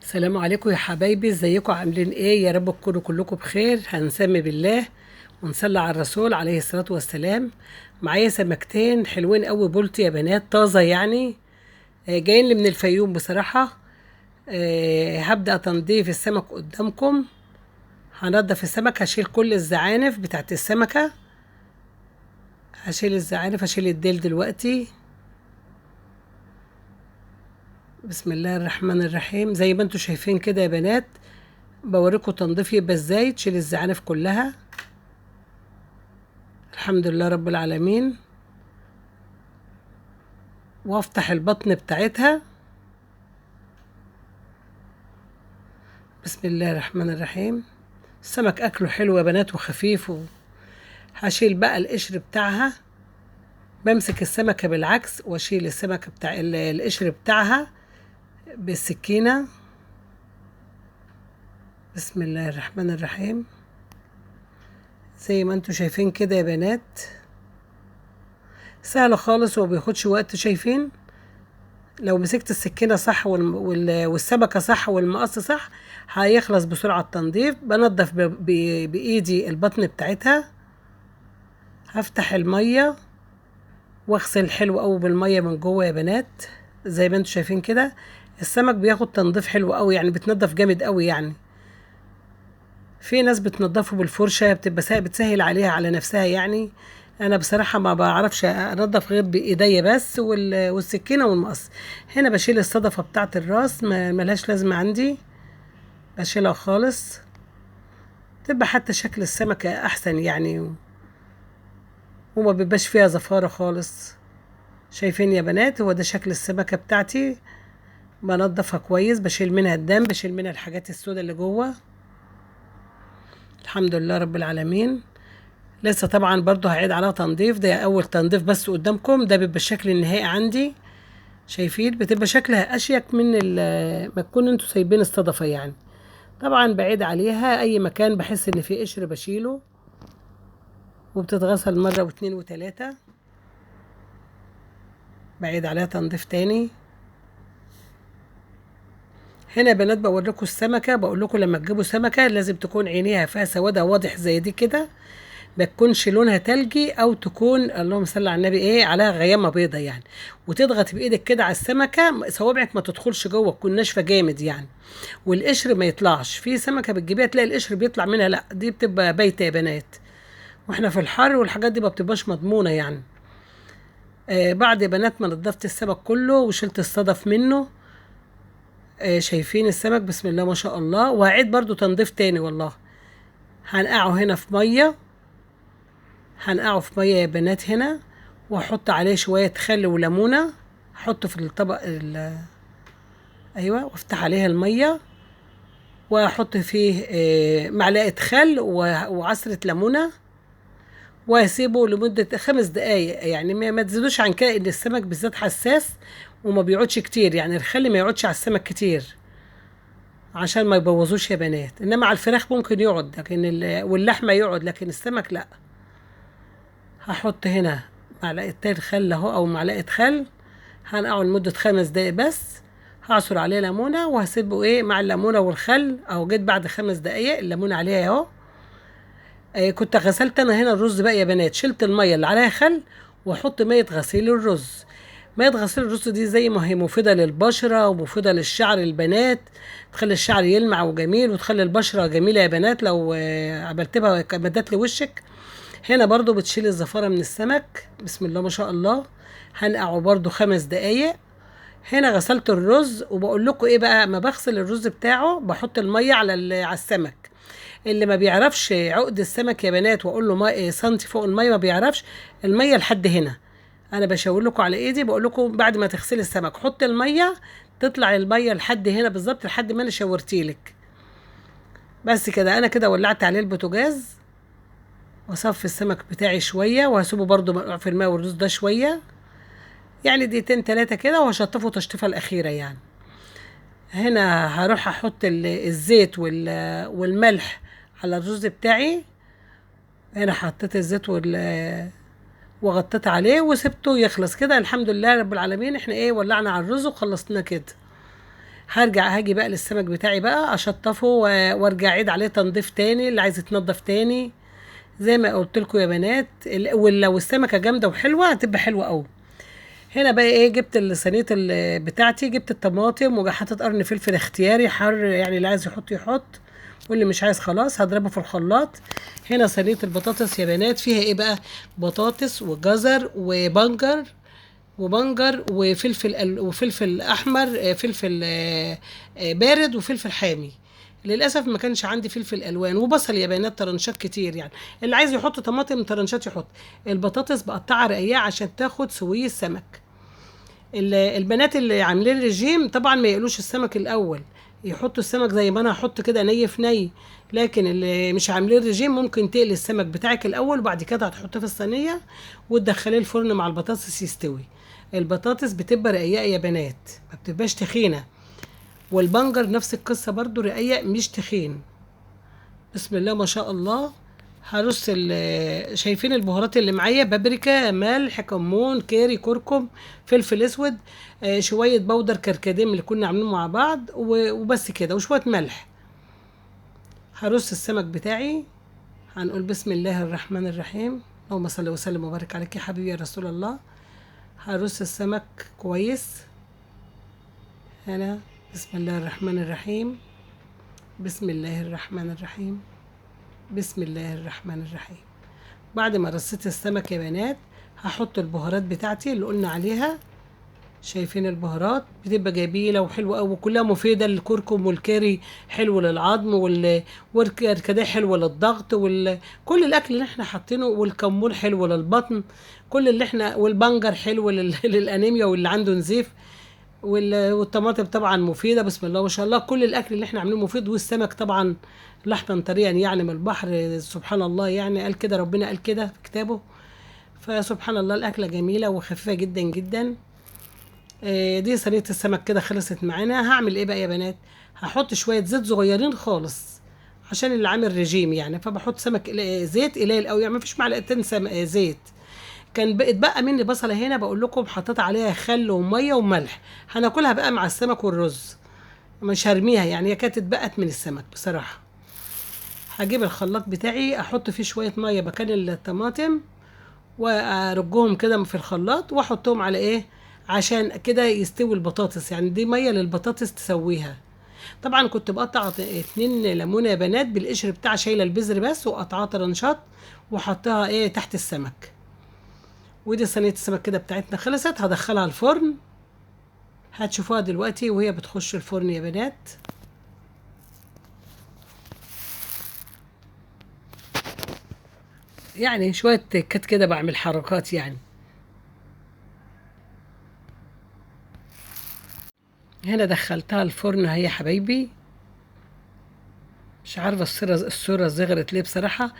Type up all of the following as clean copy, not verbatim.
السلام عليكم يا حبايبي، ازيكم عاملين ايه؟ يا رب تكونوا كلكم بخير. هنسمي بالله ونصلي على الرسول عليه الصلاة والسلام. معايا سمكتين حلوين قوي بولتي يا بنات، طازة يعني. جايين لي من الفيوم بصراحة. هبدأ تنظيف السمك قدامكم. هنضف السمك، هشيل كل الزعانف بتاعت السمكة. هشيل الزعانف، هشيل الديل دلوقتي. بسم الله الرحمن الرحيم. زي ما انتوا شايفين كده يا بنات، بوريكم تنظيف يبقى ازاي. تشيل الزعانف كلها. الحمد لله رب العالمين. وافتح البطن بتاعتها. بسم الله الرحمن الرحيم. السمك اكله حلو يا بنات وخفيف. هشيل بقى القشر بتاعها. بمسك السمكة بالعكس واشيل السمكة بتاع القشر بتاعها بالسكينة. بسم الله الرحمن الرحيم. زي ما انتوا شايفين كده يا بنات، سهل خالص ومبياخدش وقت. شايفين؟ لو مسكت السكينة صح والسمكة صح والمقص صح، هيخلص بسرعة التنظيف. بنضف بإيدي البطن بتاعتها. هفتح المية واغسل حلو قوي بالمية من جوه يا بنات. زي ما انتوا شايفين كده، السمك بياخد تنظيف حلو قوي، يعني بتنضف جامد قوي يعني. في ناس بتنضفه بالفرشة، بتبقى بتسهل عليها على نفسها يعني. انا بصراحة ما بعرفش انضف غير بايديا بس والسكينة والمقص. هنا بشيل الصدفة بتاعة الراس، ملهاش لازمة عندي. بشيلها خالص، تبقى حتى شكل السمكة احسن يعني، وما بيبقاش فيها زفارة خالص. شايفين يا بنات؟ هو ده شكل السمكة بتاعتي. بنضفها كويس، بشيل منها الدم، بشيل منها الحاجات السوداء اللي جوه. الحمد لله رب العالمين. لسه طبعا برضو هعيد عليها تنظيف. ده اول تنظيف بس قدامكم، ده بيبقى الشكل النهائي عندي. شايفين؟ بتبقى شكلها اشيك من ما تكون انتوا سايبين الصدفة يعني. طبعا بعيد عليها اي مكان بحس ان فيه قشر بشيله، وبتتغسل مرة واتنين وتلاتة. بعيد عليها تنظيف تاني. هنا يا بنات بقول لكم السمكة، بقول لكم لما تجيبوا سمكة لازم تكون عينيها فيها سوادة واضح زي دي كده. ما تكونش لونها تلجي، او تكون اللهم صل على النبي ايه عليها غيامه بيضه يعني. وتضغط بايدك كده على السمكه، صوابعك ما تدخلش جوه، تكون ناشفه جامد يعني. والقشر ما يطلعش. في سمكه بتجيبيها تلاقي القشر بيطلع منها، لا دي بتبقى بايته يا بنات. واحنا في الحر والحاجات دي ما بتبقاش مضمونه يعني. بعد يا بنات ما نضفت السمك كله وشلت الصدف منه. شايفين السمك؟ بسم الله ما شاء الله. وهعيد برضو تنظيف تاني والله. هنقعه هنا في ميه. هنقعه في ميه يا بنات هنا، واحط عليه شويه خل وليمونه. احطه في الطبق ايوه، وافتح عليها الميه، واحط فيه معلقه خل وعصره ليمونه. واسيبه لمده 5 دقايق يعني، ما تزيدوش عن كده، ان السمك بالذات حساس وما بيقعدش كتير يعني. الخل ما يقعدش على السمك كتير عشان ما يبوظوش يا بنات. انما على الفراخ ممكن يقعد، لكن واللحمه يقعد، لكن السمك لا. هحط هنا معلقتين خل اهو، او معلقه خل. هنقعه لمده 5 دقايق بس. هعصر عليه ليمونه وهسيبه مع الليمونه والخل اهو. جيت بعد 5 دقايق الليمونه عليها اهو. كنت غسلت انا هنا الرز بقى يا بنات. شلت الميه اللي عليها خل، واحط ميه غسيل الرز. ميه غسيل الرز دي زي ما هي مفيده للبشره ومفيده للشعر البنات. تخلي الشعر يلمع وجميل، وتخلي البشره جميله يا بنات لو عملتها كمادات لوشك. هنا برضو بتشيل الزفارة من السمك. بسم الله ما شاء الله. هنقعه برضو 5 دقايق. هنا غسلت الرز، وبقول لكم ايه بقى، ما بغسل الرز بتاعه بحط المية على السمك. اللي ما بيعرفش عقد السمك يا بنات، واقول له ماء سنتي فوق المية ما بيعرفش. المية لحد هنا. انا بشاور لكم على ايدي، بقول لكم بعد ما تغسلي السمك حط المية. تطلع المية لحد هنا بالظبط، لحد ما انا شاورتيلك. بس كده. انا كده ولعت عليه البوتاجاز، واصفي السمك بتاعي شويه، وهسيبه برضو منقوع في الماء والرز ده شويه يعني، دقيقتين 3 كده، وهشطفه تشطيفه الاخيره يعني. هنا هروح احط الزيت والملح على الرز بتاعي. هنا حطيت الزيت وغطيت عليه وسبته يخلص كده. الحمد لله رب العالمين. احنا ولعنا على الرز وخلصنا كده. هاجي بقى للسمك بتاعي بقى اشطفه وارجع اعيد عليه تنظيف تاني، اللي عايز يتنضف تاني زي ما قلت لكم يا بنات. ولو السمكه جامده وحلوه هتبقى حلوه قوي. هنا بقى ايه، جبت الصينيه بتاعتي، جبت الطماطم وحطيت قرن فلفل اختياري حر، يعني اللي عايز يحط يحط واللي مش عايز خلاص هضربه في الخلاط. هنا صينيه البطاطس يا بنات فيها ايه بقى، بطاطس وجزر وبنجر وفلفل احمر، فلفل بارد وفلفل حامي. للاسف ما كانش عندي فلفل الوان، وبصل يا بنات طرنشات كتير، يعني اللي عايز يحط طماطم طرنشات يحط. البطاطس بقطعها رقيقه عشان تاخد سويه السمك. البنات اللي عاملين رجيم طبعا ما يقلوش السمك الاول، يحطوا السمك زي ما انا هحط كده ني في ني. لكن اللي مش عاملين رجيم ممكن تقلي السمك بتاعك الاول، وبعد كده هتحطيه في الصينيه وتدخليه الفرن مع البطاطس يستوي. البطاطس بتبقى رقيقه يا بنات، ما بتبقاش تخينه. والبنجر نفس القصه برضو رقيق مش تخين. بسم الله ما شاء الله. هرص شايفين البهارات اللي معايا، بابريكا، ملح، كمون، كاري، كركم، فلفل اسود، شويه بودر كركديه اللي كنا عاملينه مع بعض، وبس كده، وشويه ملح. هرص السمك بتاعي. هنقول بسم الله الرحمن الرحيم، اللهم صل وسلم وبارك عليك يا حبيبي يا رسول الله. هرص السمك كويس. هنا بسم الله الرحمن الرحيم، بسم الله الرحمن الرحيم، بسم الله الرحمن الرحيم. بعد ما رصيت السمك يا بنات هحط البهارات بتاعتي اللي قلنا عليها. شايفين البهارات بتبقى جميله وحلوه قوي وكلها مفيده. الكركم والكاري حلو للعظم، والكركديه حلو للضغط، كل الاكل اللي احنا حاطينه، والكمون حلو للبطن، كل اللي احنا، والبنجر حلو للانيميا واللي عنده نزيف، والطماطم طبعا مفيده. بسم الله ما شاء الله، كل الاكل اللي احنا عاملينه مفيد. والسمك طبعا لحما طريا يعني من البحر، سبحان الله، يعني قال كده، ربنا قال كده في كتابه. فسبحان الله الاكله جميله وخفيفه جدا جدا. دي صينيه السمك كده خلصت معانا. هعمل ايه بقى يا بنات، هحط شويه زيت صغيرين خالص عشان اللي عامل رجيم يعني، فبحط سمك زيت قليل قوي، يعني ما فيش معلقتين زيت. كان اتبقى مني بصله هنا بقول لكم حطيت عليها خل وميه وملح، هناكلها بقى مع السمك والرز، مش هرميها يعني، هي كانت اتبقت من السمك بصراحه. هجيب الخلاط بتاعي احط فيه شويه ميه مكان الطماطم، وارجهم كده في الخلاط واحطهم على ايه عشان كده يستوي البطاطس، يعني دي ميه للبطاطس تسويها. طبعا كنت بقطع 2 ليمونه يا بنات بالقشر بتاع، شايله البذر بس وقطعها طرنشات وحطها ايه تحت السمك. ودي صينيه السمك كده بتاعتنا خلصت، هدخلها الفرن. هتشوفوها دلوقتي وهي بتخش الفرن يا بنات. يعني شويه تكات كده، بعمل حركات يعني. هنا دخلتها الفرن اهي يا حبايبي. مش عارفه الصوره صغرت ليه بصراحه.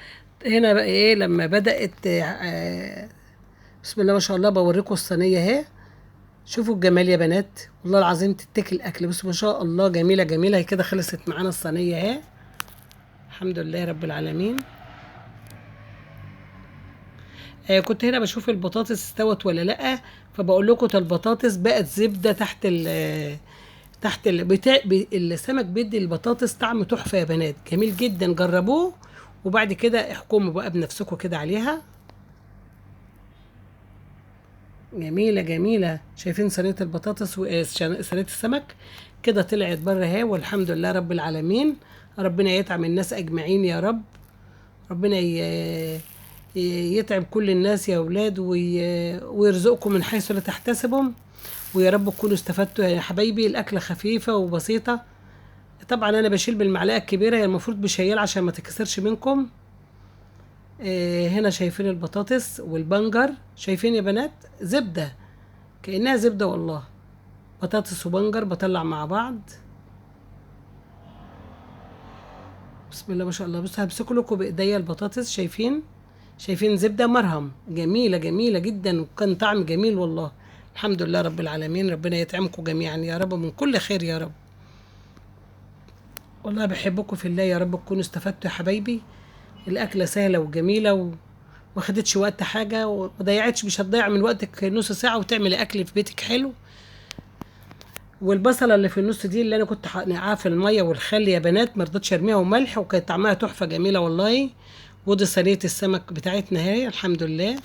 هنا بقى ايه لما بدات بسم الله ما شاء الله، بوريكم الصينيه اهي. شوفوا الجمال يا بنات، والله العظيم تتاكل اكل. بس ما شاء الله جميله جميله. هي كده خلصت معانا الصينيه اهي، الحمد لله رب العالمين. كنت هنا بشوف البطاطس استوت ولا لا، فبقول لكم البطاطس بقت زبده تحت السمك. بيدي البطاطس طعم تحفه يا بنات، جميل جدا، جربوه وبعد كده احكموا بقى بنفسكم كده عليها. جميله جميله. شايفين صينيه البطاطس وصينيه السمك كده طلعت بره اهي، والحمد لله رب العالمين. ربنا يطعم الناس اجمعين يا رب. ربنا يتعب كل الناس يا اولاد، ويرزقكم من حيث لا تحتسبوا. ويا رب تكونوا استفدتوا يا حبايبي. الاكله خفيفه وبسيطه. طبعا انا بشيل بالمعلقه الكبيره، هي المفروض بشيل عشان ما تكسرش منكم. هنا شايفين البطاطس والبنجر، شايفين يا بنات زبده، كانها زبده والله. بطاطس وبنجر بطلع مع بعض. بسم الله ما شاء الله. بصوا همسكوا لكم بايديا البطاطس، شايفين زبده مرهم، جميله جميله جدا، وكان طعم جميل والله. الحمد لله رب العالمين. ربنا يطعمكم جميعا يا رب من كل خير يا رب. والله بحبكم في الله، يا رب تكونوا استفدتوا يا حبايبي. الاكله سهله وجميله وما خدتش وقت حاجه وما ضيعتش، مش هتضيع من وقتك نص ساعه وتعملي اكل في بيتك حلو. والبصله اللي في النص دي اللي انا كنت نقعها في الميه والخل يا بنات، ما رضيتش ارميها، وملح، وكانت طعمها تحفه جميله والله. ودي صينيه السمك بتاعتنا اهي الحمد لله.